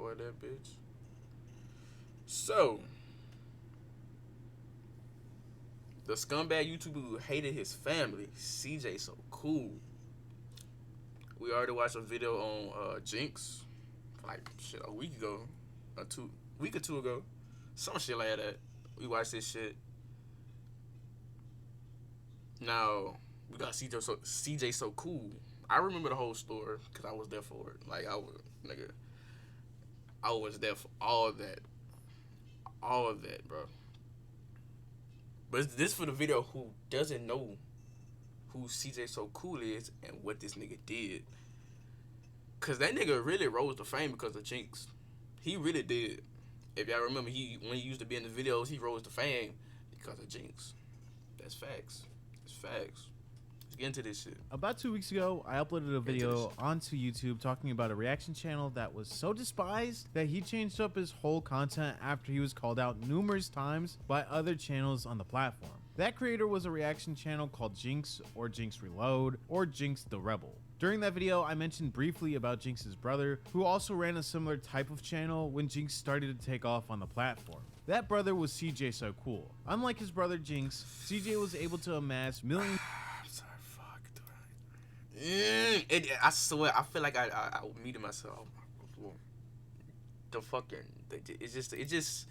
record that bitch. So, the scumbag YouTuber who hated his family, Cjsocool. We already watched a video on Jinx, like shit a week ago, week or two ago, some shit like that. We watched this shit. Now we got Cjsocool. I remember the whole story because I was there for it. Like I was there for all of that, bro. But this for the video who doesn't know who Cjsocool is and what this nigga did. Cause that nigga really rose to fame because of Jinx. He really did. If y'all remember, when he used to be in the videos, he rose to fame because of Jinx. That's facts. That's facts. Let's get into this shit. About 2 weeks ago, I uploaded a video onto YouTube talking about a reaction channel that was so despised that he changed up his whole content after he was called out numerous times by other channels on the platform. That creator was a reaction channel called Jinx, or Jinx Reload, or Jinx the Rebel. During that video, I mentioned briefly about Jinx's brother, who also ran a similar type of channel when Jinx started to take off on the platform. That brother was Cjsocool. Unlike his brother Jinx, CJ was able to amass millions. I'm sorry, fuck. I swear, I feel like I muted myself. It just.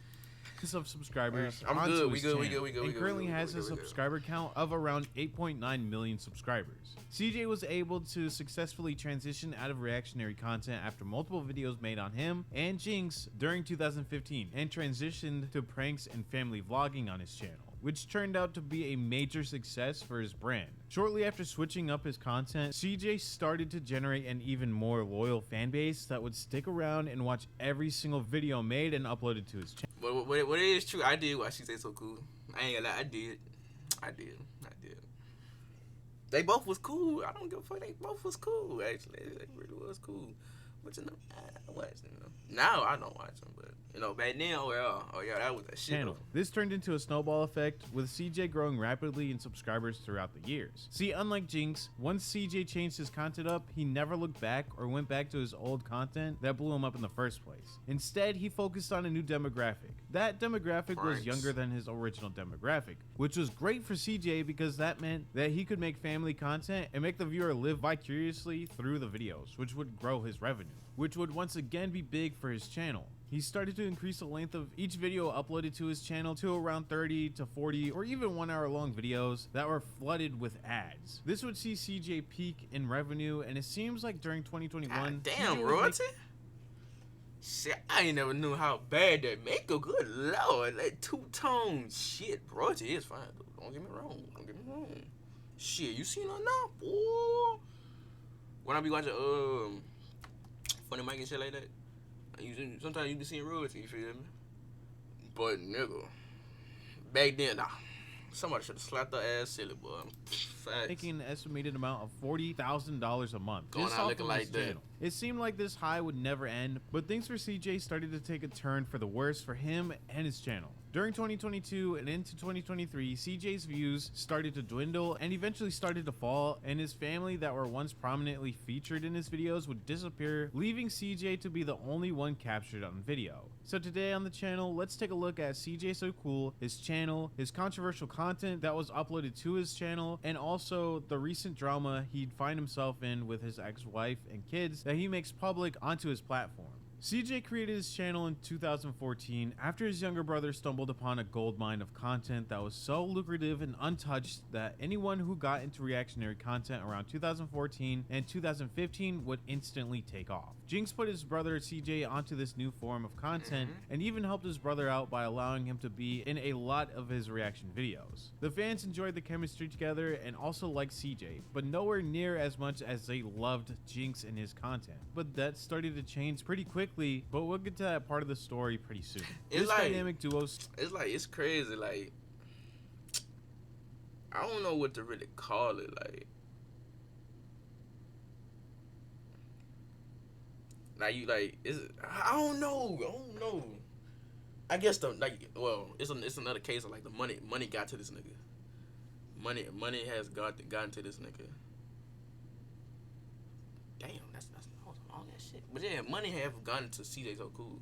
Of subscribers. I'm good. We good. And currently has a subscriber count of around 8.9 million subscribers. CJ was able to successfully transition out of reactionary content after multiple videos made on him and Jinx during 2015 and transitioned to pranks and family vlogging on his channel, which turned out to be a major success for his brand. Shortly after switching up his content, CJ started to generate an even more loyal fan base that would stick around and watch every single video made and uploaded to his channel. What it is true, I did watch Cjsocool. I ain't gonna lie, I did. They both was cool. I don't give a fuck. They both was cool, actually. They really was cool. But you know, I watched them. Now I don't watch them, but you know, back then, oh yeah, that was that shit. Channel. This turned into a snowball effect, with CJ growing rapidly in subscribers throughout the years. See, unlike Jinx, once CJ changed his content up, he never looked back or went back to his old content that blew him up in the first place. Instead, he focused on a new demographic. That demographic was younger than his original demographic, which was great for CJ because that meant that he could make family content and make the viewer live vicariously through the videos, which would grow his revenue, which would once again be big for his channel. He started to increase the length of each video uploaded to his channel to around 30 to 40 or even 1 hour long videos that were flooded with ads. This would see CJ peak in revenue, and it seems like during 2021, God damn, royalty? Shit, I ain't never knew how bad that make a good lord. That two-tone shit, royalty is fine, though. Don't get me wrong. Shit, you seen her now? Boy. When I be watching Funny Mike and shit like that, sometimes you be seeing royalty, you feel me? But nigga, back then, nah, somebody should have slapped her ass silly, boy. Facts. Making an estimated amount of $40,000 a month. Going out looking like that. It seemed like this high would never end, but things for CJ started to take a turn for the worse for him and his channel. During 2022 and into 2023, CJ's views started to dwindle and eventually started to fall, and his family that were once prominently featured in his videos would disappear, leaving CJ to be the only one captured on video. So today on the channel, let's take a look at Cjsocool, his channel, his controversial content that was uploaded to his channel, and also the recent drama he'd find himself in with his ex-wife and kids that he makes public onto his platform. CJ created his channel in 2014 after his younger brother stumbled upon a goldmine of content that was so lucrative and untouched that anyone who got into reactionary content around 2014 and 2015 would instantly take off. Jinx put his brother CJ onto this new form of content and even helped his brother out by allowing him to be in a lot of his reaction videos. The fans enjoyed the chemistry together and also liked CJ, but nowhere near as much as they loved Jinx and his content. But that started to change pretty quickly, but we'll get to that part of the story pretty soon. This dynamic duo, it's crazy. Like, I don't know what to really call it. Like I don't know. I guess it's another case of like the money got to this nigga. Money has gotten to this nigga. Damn, that was a long ass shit. But yeah, money have gone to Cjsocool.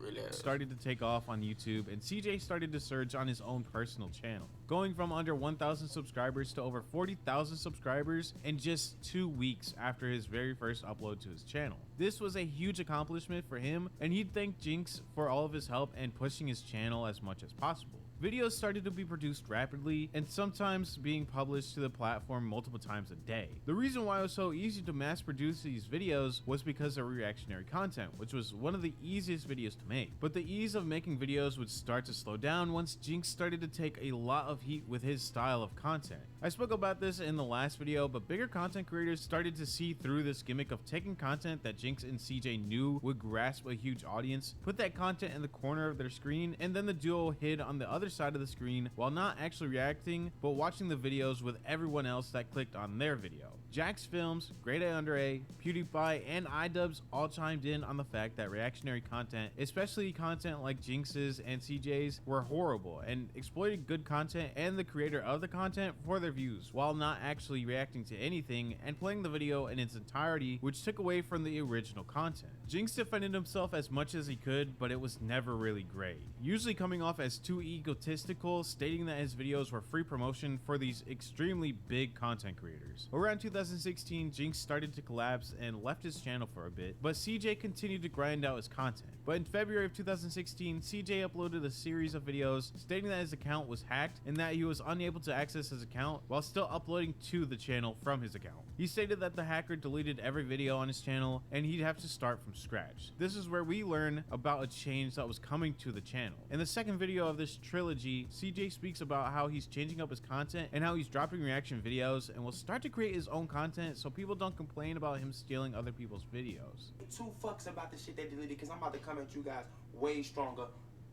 Really has. Started to take off on YouTube, and CJ started to surge on his own personal channel, going from under 1,000 subscribers to over 40,000 subscribers in just 2 weeks after his very first upload to his channel. This was a huge accomplishment for him, and he'd thank Jinx for all of his help and pushing his channel as much as possible. Videos started to be produced rapidly and sometimes being published to the platform multiple times a day. The reason why it was so easy to mass produce these videos was because of reactionary content, which was one of the easiest videos to make. But the ease of making videos would start to slow down once Jinx started to take a lot of heat with his style of content. I spoke about this in the last video, but bigger content creators started to see through this gimmick of taking content that Jinx and CJ knew would grasp a huge audience, put that content in the corner of their screen, and then the duo hid on the other side of the screen while not actually reacting, but watching the videos with everyone else that clicked on their video. Jax Films, Grade A Under A, PewDiePie, and iDubbbz all chimed in on the fact that reactionary content, especially content like Jinx's and CJ's, were horrible and exploited good content and the creator of the content for their views, while not actually reacting to anything and playing the video in its entirety, which took away from the original content. Jinx defended himself as much as he could, but it was never really great, usually coming off as too egotistical, stating that his videos were free promotion for these extremely big content creators. Around 2016, Jinx started to collapse and left his channel for a bit, but CJ continued to grind out his content. But in February of 2016, CJ uploaded a series of videos stating that his account was hacked and that he was unable to access his account while still uploading to the channel from his account. He stated that the hacker deleted every video on his channel and he'd have to start from scratch. This is where we learn about a change that was coming to the channel. In the second video of this trilogy, CJ speaks about how he's changing up his content and how he's dropping reaction videos and will start to create his own content so people don't complain about him stealing other people's videos. Two fucks about the shit they deleted, because I'm about to come at you guys way stronger,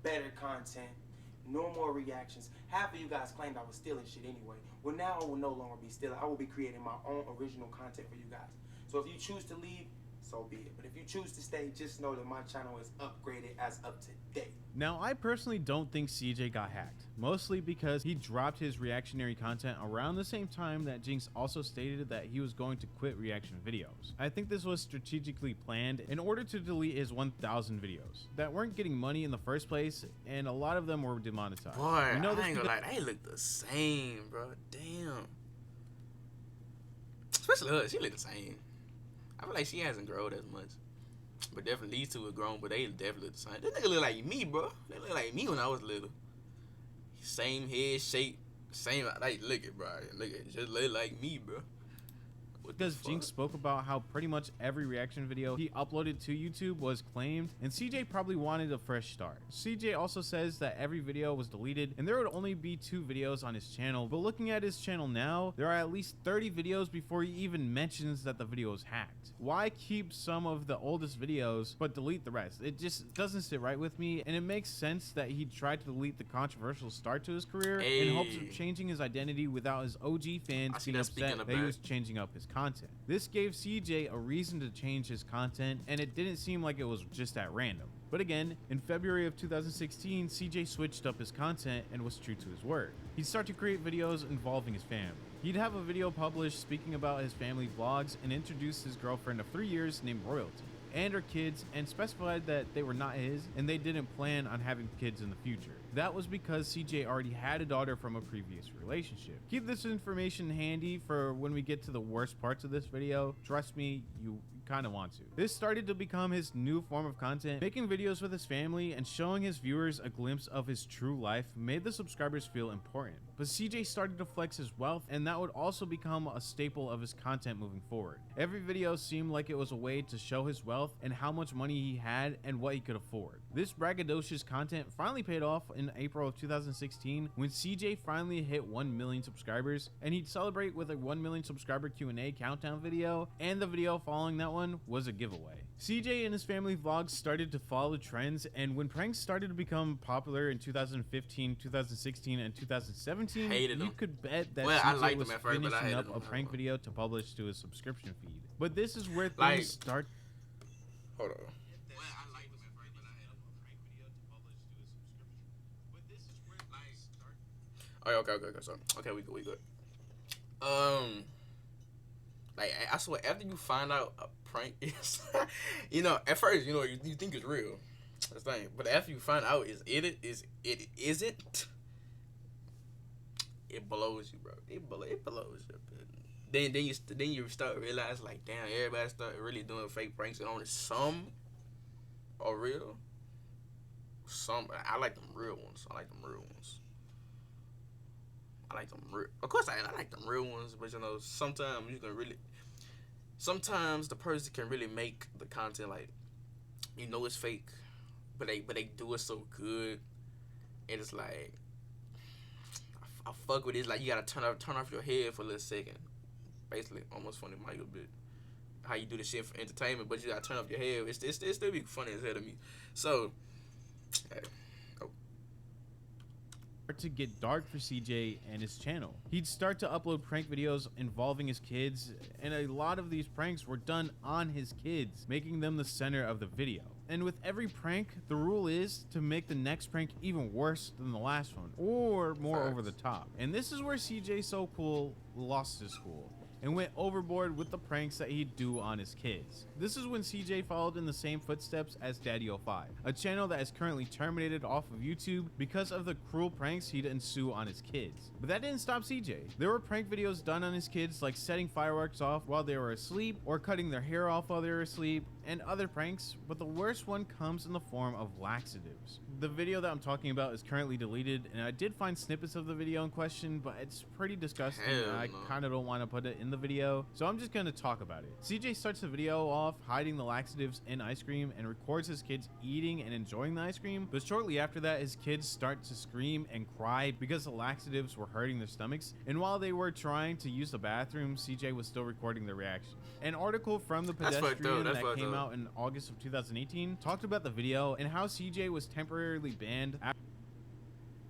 better content, no more reactions. Half of you guys claimed I was stealing shit anyway. Well, now I will no longer be stealing. I will be creating my own original content for you guys. So if you choose to leave, so be it. But if you choose to stay, just know that my channel is upgraded as of today. Now, I personally don't think CJ got hacked, mostly because he dropped his reactionary content around the same time that Jinx also stated that he was going to quit reaction videos. I think this was strategically planned in order to delete his 1,000 videos that weren't getting money in the first place, and a lot of them were demonetized. Boy, you know, I ain't gonna lie, they look the same, bro. Damn. Especially her, she look the same. I feel like she hasn't grown as much. But definitely these two have grown, but they definitely look the same. This nigga look like me, bro. They look like me when I was little. Same head shape, same, like, look at, bro. Look at, just look like me, bro. Because Jinx spoke about how pretty much every reaction video he uploaded to YouTube was claimed, and CJ probably wanted a fresh start. CJ also says that every video was deleted and there would only be 2 videos on his channel, but looking at his channel now, there are at least 30 videos before he even mentions that the video was hacked. Why keep some of the oldest videos but delete the rest? It just doesn't sit right with me, and it makes sense that he tried to delete the controversial start to his career in hopes of changing his identity without his OG fans being upset that he was changing up his content. This gave CJ a reason to change his content, and it didn't seem like it was just at random. But again, in February of 2016, CJ switched up his content and was true to his word. He'd start to create videos involving his family. He'd have a video published speaking about his family vlogs and introduce his girlfriend of 3 years named Royalty and her kids, and specified that they were not his and they didn't plan on having kids in the future. That was because CJ already had a daughter from a previous relationship. Keep this information handy for when we get to the worst parts of this video. Trust me, you kind of want to. This started to become his new form of content. Making videos with his family and showing his viewers a glimpse of his true life made the subscribers feel important. But CJ started to flex his wealth, and that would also become a staple of his content moving forward. Every video seemed like it was a way to show his wealth and how much money he had and what he could afford. This braggadocious content finally paid off in April of 2016 when CJ finally hit 1 million subscribers, and he'd celebrate with a 1 million subscriber Q&A countdown video, and the video following that one was a giveaway. CJ and his family vlogs started to follow trends, and when pranks started to become popular in 2015, 2016, and 2017, you could bet that CJ was finishing up a prank video to publish to his subscription feed. But this is where things start. Hold on. Oh, okay, so, okay, we good. Like, I swear, after you find out a prank is, you know, at first, you know, you think it's real. That's the thing. But after you find out it isn't, it blows you, bro. It blows you. Then you start realizing, like, damn, everybody start really doing fake pranks, and only some are real. Some, I like them real ones. Of course, I like them real ones, but you know, sometimes the person can really make the content, like, you know, it's fake, but they do it so good, and it's like, I fuck with it. It's like you gotta turn off your head for a little second. Basically, almost funny, Michael, bit how you do the shit for entertainment, but you gotta turn off your head. It's still be funny as hell to me. So, hey. To get dark for CJ and his channel. He'd start to upload prank videos involving his kids, and a lot of these pranks were done on his kids, making them the center of the video. And with every prank, the rule is to make the next prank even worse than the last one, or more over the top. And this is where Cjsocool lost his cool and went overboard with the pranks that he'd do on his kids. This is when CJ followed in the same footsteps as Daddy05, a channel that is currently terminated off of YouTube because of the cruel pranks he'd ensue on his kids. But that didn't stop CJ. There were prank videos done on his kids, like setting fireworks off while they were asleep, or cutting their hair off while they were asleep, and other pranks, but the worst one comes in the form of laxatives. The video that I'm talking about is currently deleted, and I did find snippets of the video in question, but it's pretty disgusting, and I kind of don't want to put it in the video, so I'm just going to talk about it. CJ starts the video off hiding the laxatives in ice cream and records his kids eating and enjoying the ice cream, but shortly after that, his kids start to scream and cry because the laxatives were hurting their stomachs, and while they were trying to use the bathroom, CJ was still recording their reaction. An article from the Pedestrian that came out in August of 2018 talked about the video and how CJ was temporarily banned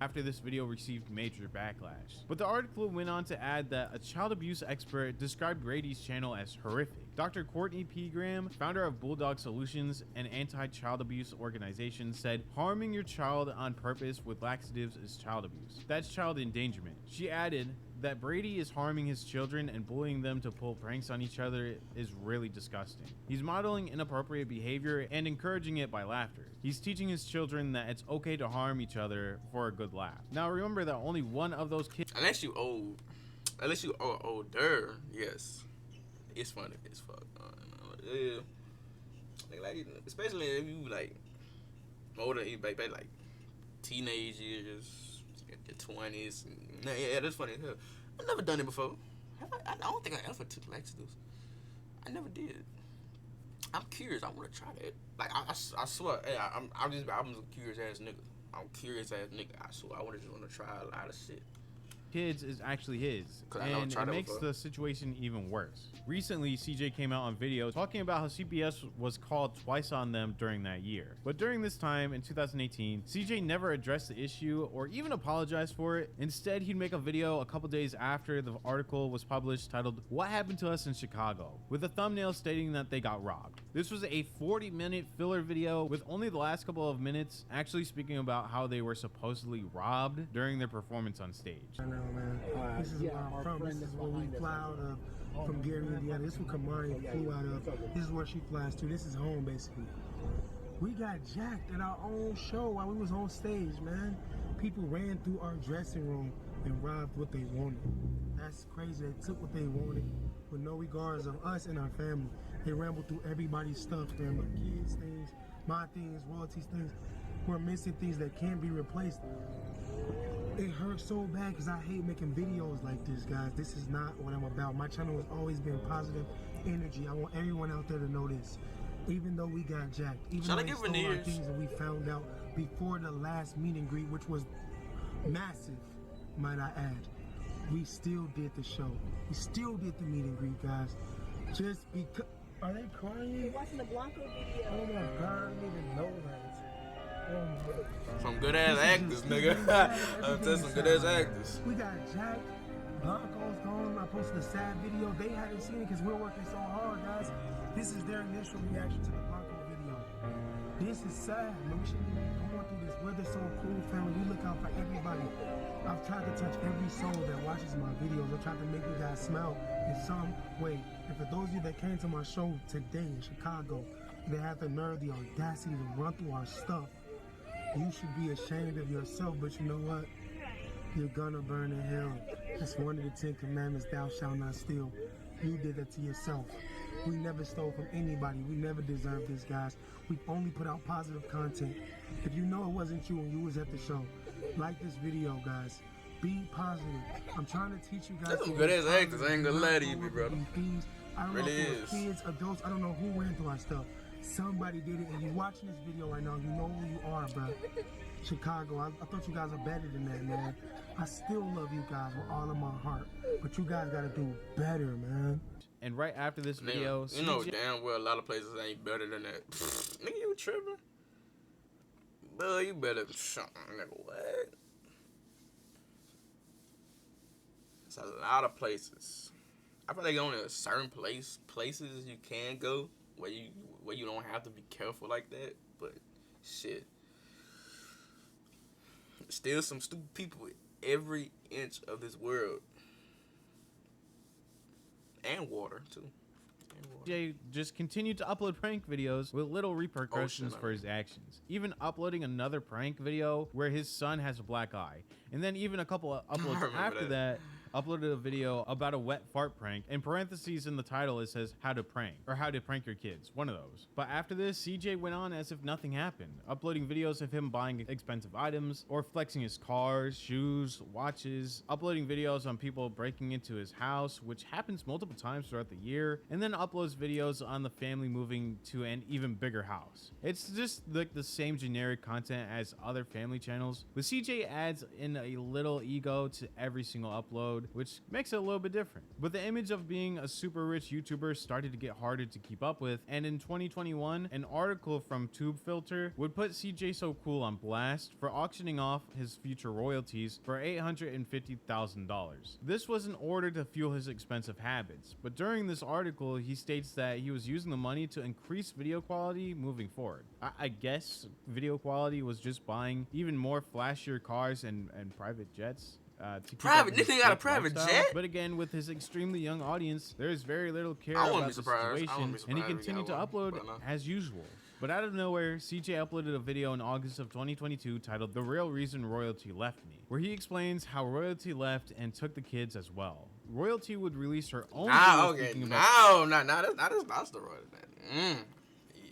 after this video received major backlash. But the article went on to add that a child abuse expert described Brady's channel as horrific. Dr. Courtney P. Graham, founder of Bulldog Solutions, an anti-child abuse organization, said, "Harming your child on purpose with laxatives is child abuse. That's child endangerment." She added that Brady is harming his children and bullying them to pull pranks on each other is really disgusting. He's modeling inappropriate behavior and encouraging it by laughter. He's teaching his children that it's okay to harm each other for a good laugh. Now remember that only one of those kids, unless you are older, yes, it's funny as fuck. Yeah, like especially if you like older, like teenage years, your 20s. Yeah, that's funny as hell. I've never done it before. I don't think I ever took laxatives. I never did. I'm curious. I want to try that. Like I swear, hey, I'm a curious ass nigga. I swear, I want to try a lot of shit. Kids is actually his, and it makes the situation even worse. Recently, CJ came out on video talking about how CPS was called twice on them during that year. But during this time in 2018, CJ never addressed the issue or even apologized for it. Instead, he'd make a video a couple days after the article was published titled "What Happened to Us in Chicago?" with a thumbnail stating that they got robbed. This was a 40-minute filler video with only the last couple of minutes actually speaking about how they were supposedly robbed during their performance on stage. Man. This is where I'm from. This is where we fly out of from Gary, Indiana. This is where Kamari flew out of. This is where she flies to. This is home, basically. We got jacked at our own show while we was on stage, man. People ran through our dressing room and robbed what they wanted. That's crazy. They took what they wanted with no regards of us and our family. They rambled through everybody's stuff, man. My kids' things, my things, royalties things. We're missing things that can't be replaced. It hurts so bad because I hate making videos like this, guys. This is not what I'm about. My channel has always been positive energy. I want everyone out there to know this. Even though we got jacked, even though they stole our things and we found out before the last meet and greet, which was massive, might I add, we still did the show. We still did the meet and greet, guys. Just because. Are they crying? They're watching the Blanco video. Oh my God, I didn't even know that. Some good ass actors, nigga. I'm telling some good ass actors. We got jacked. Blanco's gone. I posted a sad video. They hadn't seen it because we're working so hard, guys. This is their initial reaction to the Blanco video. This is sad, man. We shouldn't even be going through this. We're the So Cool family. We look out for everybody. I've tried to touch every soul that watches my videos. I've tried to make you guys smile in some way. And for those of you that came to my show today in Chicago, they had the nerve, the audacity to run through our stuff. You should be ashamed of yourself, but you know what? You're gonna burn in hell. It's one of the 10 commandments, thou shalt not steal. You did that to yourself. We never stole from anybody. We never deserved this, guys. We only put out positive content. If you know it wasn't you and you was at the show, like this video, guys. Be positive. I'm trying to teach you guys. That's some good ass actors. I ain't gonna lie to you, big brother. I don't Really know if it is. was kids, adults. I don't know who ran through our stuff. Somebody did it, and you're watching this video right now. You know who you are, bro. Chicago. I thought you guys are better than that, man. I still love you guys with all of my heart, but you guys gotta do better, man. And right after this video, Nigga, you know damn well a lot of places ain't better than that. Nigga, you tripping? Bro, you better. Nigga, what? It's a lot of places. I feel like only a certain places you can go where you don't have to be careful like that. But shit, still some stupid people with every inch of this world. And water, too. CJ just continued to upload prank videos with little repercussions for his actions. Even uploading another prank video where his son has a black eye. And then even a couple of uploads after that, uploaded a video about a wet fart prank. In parentheses in the title, it says how to prank or how to prank your kids. One of those. But after this, CJ went on as if nothing happened, uploading videos of him buying expensive items or flexing his cars, shoes, watches, uploading videos on people breaking into his house, which happens multiple times throughout the year, and then uploads videos on the family moving to an even bigger house. It's just like the same generic content as other family channels, but CJ adds in a little ego to every single upload, which makes it a little bit different. But the image of being a super rich YouTuber started to get harder to keep up with, and in 2021, an article from TubeFilter would put Cjsocool on blast for auctioning off his future royalties for $850,000. This was in order to fuel his expensive habits, but during this article, he states that he was using the money to increase video quality moving forward. I guess video quality was just buying even more flashier cars and private jets. Private? This nigga got a private jet? But again, with his extremely young audience, there is very little care I wouldn't about be the surprised. situation, and he continued to upload as usual. But out of nowhere, CJ uploaded a video in August of 2022 titled "The Real Reason Royalty Left Me," where he explains how Royalty left and took the kids as well. Royalty would release her own video speaking about That's the Royalty.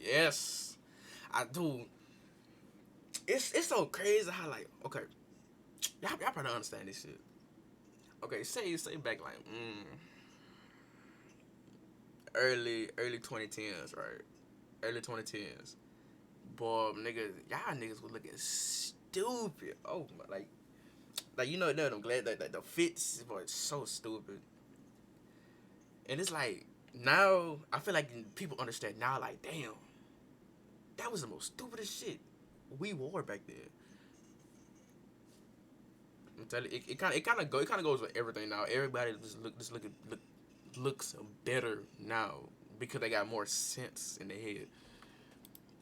Yes, I do. It's so crazy how, like, okay, y'all probably understand this shit. Okay, say back like early 2010s, right? Early 2010s. Boy, niggas, y'all niggas was looking stupid. Oh my, like you know, I'm glad that the fits, boy, it's so stupid. And it's like now I feel like people understand now, like, damn, that was the most stupidest shit we wore back then. I'm telling you, it kind of goes with everything now. Everybody looks better now because they got more sense in their head.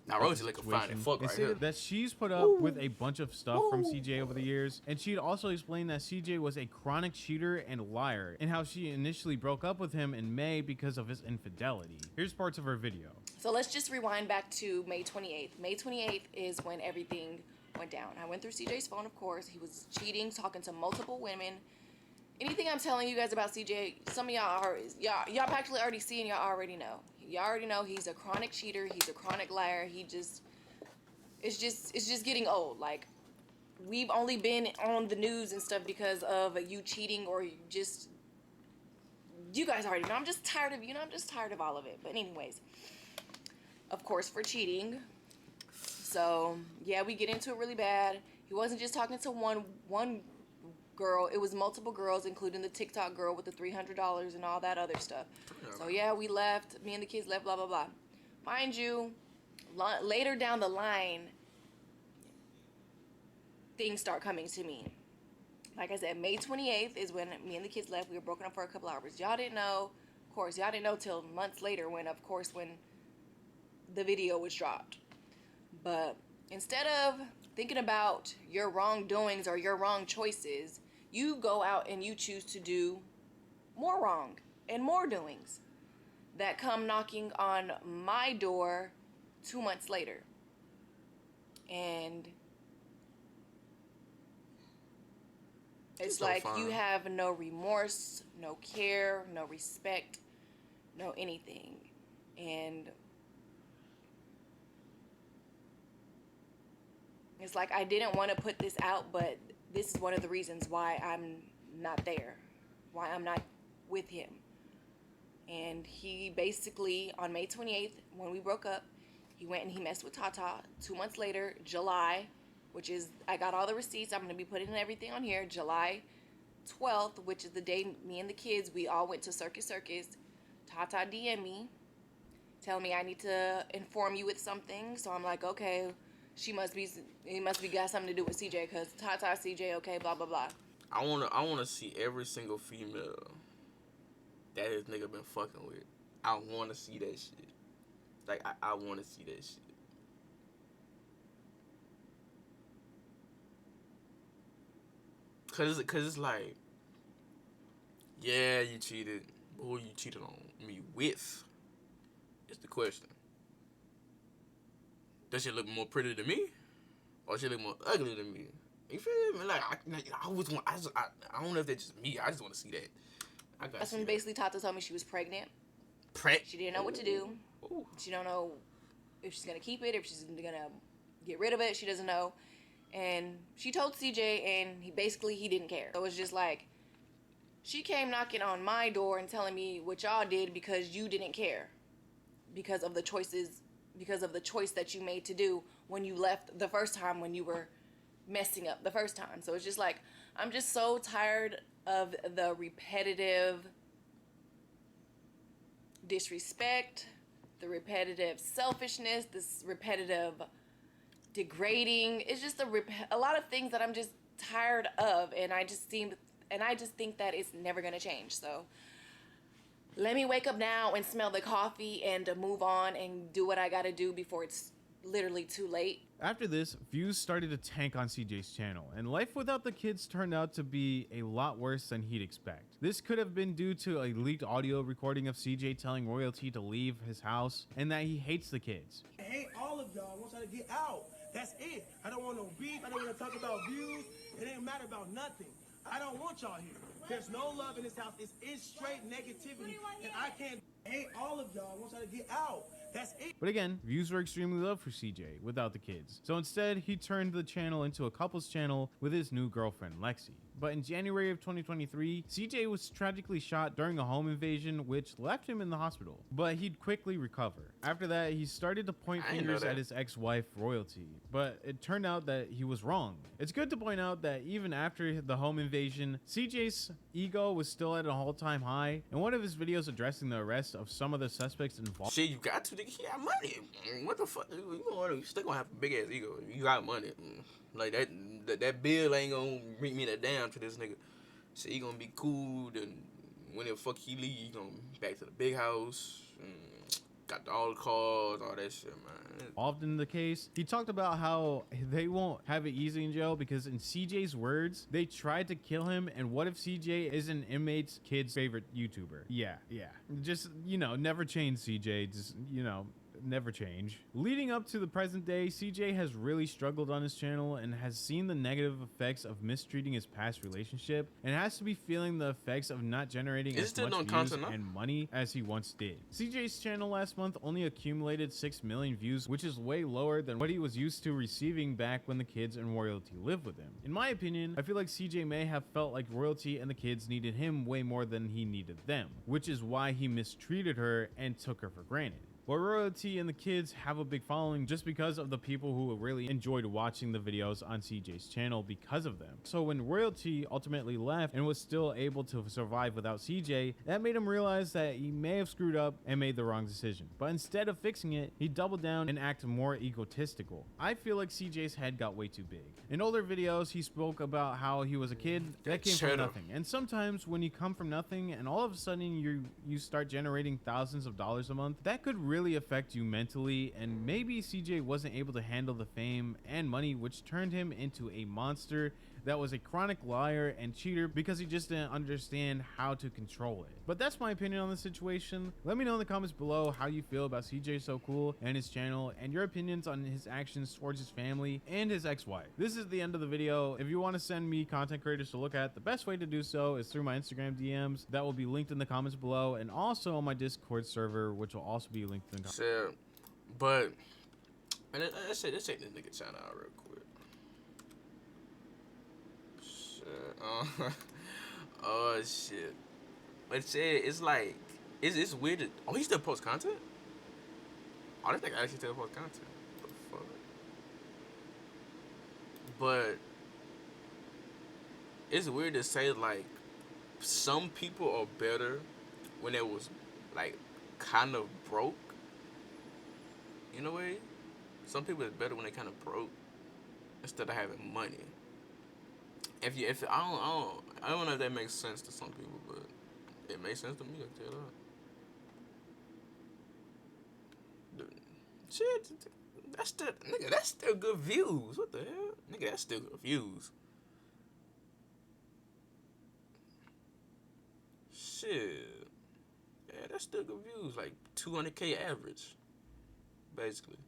Now Rosie looking fine as fuck right here. That she's put up with a bunch of stuff from CJ over the years, and she'd also explained that CJ was a chronic cheater and liar, and how she initially broke up with him in May because of his infidelity. Here's parts of her video. So let's just rewind back to May 28th. May 28th is when everything went down. I went through CJ's phone, of course. He was cheating, talking to multiple women. Anything I'm telling you guys about CJ, some of y'all actually already see and y'all already know. Y'all already know he's a chronic cheater. He's a chronic liar. It's just getting old. Like, we've only been on the news and stuff because of you cheating or just, you guys already know. I'm just tired of, I'm just tired of all of it. But anyways, of course, for cheating. So, yeah, we get into it really bad. He wasn't just talking to one girl. It was multiple girls, including the TikTok girl with the $300 and all that other stuff. So, yeah, we left. Me and the kids left, blah, blah, blah. Mind you, later down the line, things start coming to me. Like I said, May 28th is when me and the kids left. We were broken up for a couple hours. Y'all didn't know. Of course, y'all didn't know till months later when the video was dropped. But instead of thinking about your wrongdoings or your wrong choices, you go out and you choose to do more wrong and more doings that come knocking on my door 2 months later. And it's so like fine. you have no remorse, no care, no respect, no anything. And it's like I didn't want to put this out, but this is one of the reasons why I'm not there, why I'm not with him. And he basically, on May 28th, when we broke up, he went and he messed with Tata. 2 months later, July, which is, I got all the receipts, I'm going to be putting everything on here, July 12th, which is the day me and the kids, we all went to Circus. Tata DM me, telling me I need to inform you with something. So I'm like, okay, it must be got something to do with CJ, because Tata, CJ, okay, blah, blah, blah. I wanna see every single female that his nigga been fucking with. I wanna see that shit. Like, I wanna see that shit. Cause it's like, yeah, you cheated. But who you cheated on me with is the question. Does she look more pretty than me? Or she look more ugly than me? You feel me? Like, I always want, I don't know if that's just me. I just want to see that. I got. That's when basically Tata told me she was pregnant. She didn't know what to do. Ooh. She don't know if she's gonna keep it, if she's gonna get rid of it. She doesn't know. And she told CJ, and he didn't care. So it was just like, she came knocking on my door and telling me what y'all did because you didn't care, because of the choice that you made to do when you left the first time, when you were messing up the first time. So it's just like, I'm just so tired of the repetitive disrespect, the repetitive selfishness, this repetitive degrading. It's just a lot of things that I'm just tired of, and I just think that it's never gonna change. So let me wake up now and smell the coffee and move on and do what I gotta do before it's literally too late. After this, views started to tank on CJ's channel, and life without the kids turned out to be a lot worse than he'd expect. This could have been due to a leaked audio recording of CJ telling Royalty to leave his house and that he hates the kids. I hate all of y'all. I want y'all to get out. That's it. I don't want no beef. I don't want to talk about views. It ain't matter about nothing. I don't want y'all here. There's no love in this house. It's straight negativity. And I can't hate all of y'all. I want y'all to get out. That's it. But again, views were extremely low for CJ without the kids. So instead, he turned the channel into a couples channel with his new girlfriend, Lexi. But in January of 2023, CJ was tragically shot during a home invasion, which left him in the hospital. But he'd quickly recover. After that, he started to point fingers at his ex-wife, Royalty. But it turned out that he was wrong. It's good to point out that even after the home invasion, CJ's ego was still at an all-time high. And one of his videos addressing the arrest of some of the suspects involved. Shit, you got to. He got money. What the fuck? You still gonna have a big ass ego. You got money. Like that bill ain't gonna bring me that down to this nigga. So he gonna be cool. Then when the fuck he leave, he gonna back to the big house. Got all the cars, all that shit, man. Involved in the case, he talked about how they won't have it easy in jail because, in CJ's words, they tried to kill him. And what if CJ is an inmate's kid's favorite YouTuber? Yeah. Just, never change, CJ. Just, never change. Leading up to the present day, CJ has really struggled on his channel and has seen the negative effects of mistreating his past relationship and has to be feeling the effects of not generating as much views and money as he once did. CJ's channel last month only accumulated 6 million views, which is way lower than what he was used to receiving back when the kids and Royalty lived with him. In my opinion, I feel like CJ may have felt like Royalty and the kids needed him way more than he needed them, which is why he mistreated her and took her for granted. But Royalty and the kids have a big following just because of the people who really enjoyed watching the videos on CJ's channel because of them. So when Royalty ultimately left and was still able to survive without CJ, that made him realize that he may have screwed up and made the wrong decision. But instead of fixing it, he doubled down and acted more egotistical. I feel like CJ's head got way too big. In older videos, he spoke about how he was a kid that came from nothing. And sometimes when you come from nothing and all of a sudden you start generating thousands of dollars a month, that could really affect you mentally, and maybe CJ wasn't able to handle the fame and money, which turned him into a monster that was a chronic liar and cheater because he just didn't understand how to control it. But that's my opinion on the situation. Let me know in the comments below how you feel about Cjsocool and his channel, and your opinions on his actions towards his family and his ex-wife. This is the end of the video. If you want to send me content creators to look at, the best way to do so is through my Instagram DMs. That will be linked in the comments below, and also on my Discord server, which will also be linked in the comments. Shit. But let's check this nigga channel out real quick. Shit. Oh shit. But shit, it's like it's weird that, oh, he still posts content? Oh, this nigga actually still posts content. What the fuck? But it's weird to say, like, some people are better when it was like kind of broke. In a way, some people is better when they kind of broke instead of having money. If I don't know if that makes sense to some people, but it makes sense to me. I tell you that. Dude, shit, that's still good views. What the hell, nigga? That's still good views. Shit, yeah, that's still good views. Like 200K average, basically.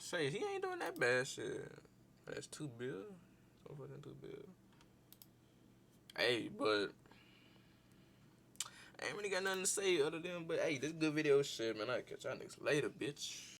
Say, he ain't doing that bad shit. That's 2 bill. So fucking 2 bill. Hey, but I ain't really got nothing to say other than, but hey, this good video shit, man. I'll catch y'all niggas later, bitch.